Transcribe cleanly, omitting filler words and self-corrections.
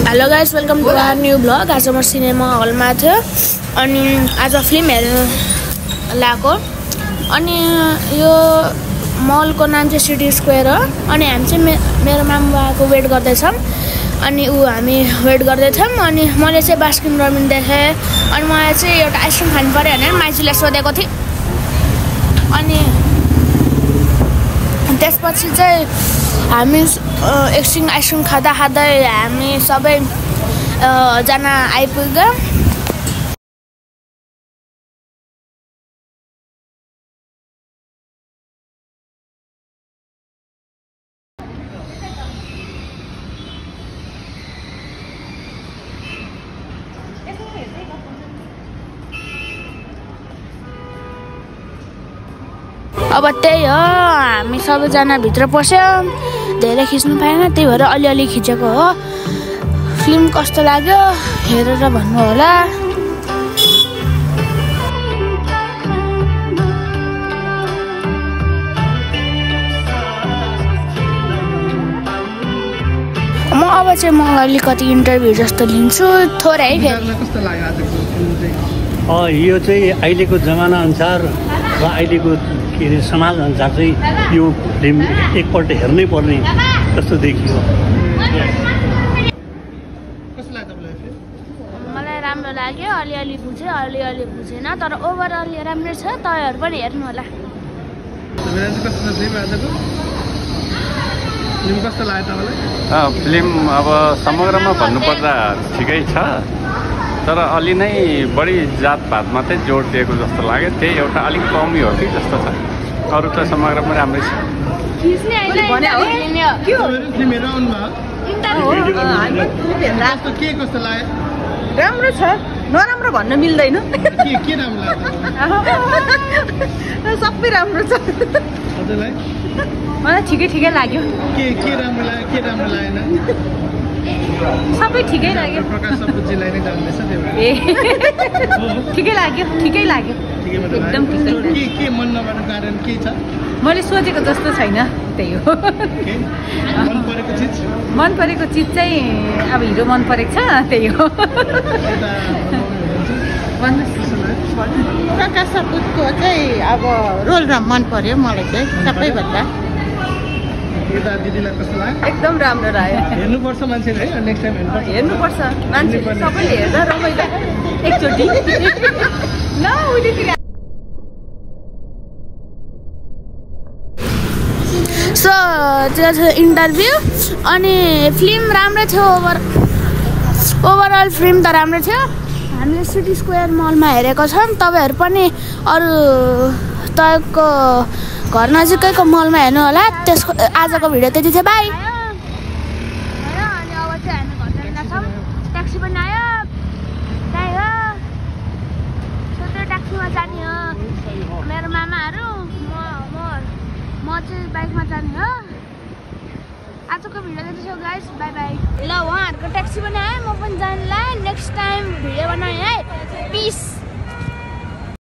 Hello guys, welcome to our new blog. आज म cinema हलमा थियो अनि आज फिल्म हेर्न लागेको। अनि यो मलको नाम चाहिँ सिटी स्क्वायर हो। अनि हामी चाहिँ मेरो मामुबाको वेट गर्दैछौँ। अनि हामी वेट गर्दैथ्यौँ। अनि मैले चाहिँ बास्किन रबिन देखेँ। अनि मलाई चाहिँ एउटा आइसक्रिम खानु पऱ्यो भनेर माइजूले सोधेको थिएँ। अनि त्यसपछि चाहिँ हामी एकछिन आइसक्रिम खाँदा हामी सबैजना आइपुग्यौँ। अब त्यही हो, हामी सबैजना भित्र पस्यौँ। धेरै खिच्नु पाएन, त्यही भएर अलिअलि खिचेको हो। फिल्म कस्तो लाग्यो हेरेर भन्नु होला। म अब चाहिँ अलिकति इन्टरभ्यू जस्तो लिन्छु थोरै है। फेरि कस्तो लाग्यो आजको फिल्म चाहिँ? यो चाहिँ अहिलेको जमाना अनुसार र अहिलेको के अरे समाज अनुसार चाहिँ यो फिल्म एकपल्ट हेर्नै पर्ने जस्तो देखियो। मलाई राम्रो लाग्यो। अलिअलि बुझेन, तर ओभरअल राम्रो छ। तपाईँहरू पनि हेर्नु होला। फिल्म अब समग्रमा भन्नुपर्दा ठिकै छ, तर अलि नै बढी जातपात मात्रै जोड दिएको जस्तो लाग्यो। त्यही एउटा अलिक कमी हो कि जस्तो छ। अरू त समग्रमा राम्रै छ। राम्रो छ, नराम्रो भन्न मिल्दैन। सबै राम्रो छ। मलाई ठिकै लाग्यो। सबै ठिकै लाग्यो। ठिकै लाग्यो एकदम ठिकै। मैले सोचेको जस्तो छैन, त्यही हो। मन परेको चिज चाहिँ अब हिरो मन परेको छ, त्यही हो। प्रकाश सपुतको चाहिँ अब रोल मन पर्यो मलाई चाहिँ सबैभन्दा। एकदम राम्रो लाग्यो। हेर्नुपर्छ मान्छेले है, नेक्स्ट टाइम हेर्नुपर्छ मान्छे सबैले हेर्दा रमाइलो एकचोटि। सो त्यो थियो इन्टरभ्यू। अनि फिल्म राम्रो थियो। ओभरअल फिल्म त राम्रो थियो। हामीले सिटी स्क्वायर मलमा हेरेको छौँ। तपाईँहरू पनि अरू तपाईँको घर नजिकैको मलमा हेर्नु होला। त्यसको आजको भिडियो त्यति थियो। बाई। अनि अब चाहिँ हामी घर जान्छौँ। ट्याक्सी पनि आयो, त्यही हो। सो त्यो ट्याक्सीमा जाने हो मेरो मामाहरू। म चाहिँ बाइकमा जाने हो। आजको भिडियो त्यति थियो गाइस। By by. ल, उहाँहरूको ट्याक्सी पनि आयो, म पनि जानलाई। नेक्स्ट टाइम भिडियो बनाएँ है। पिस।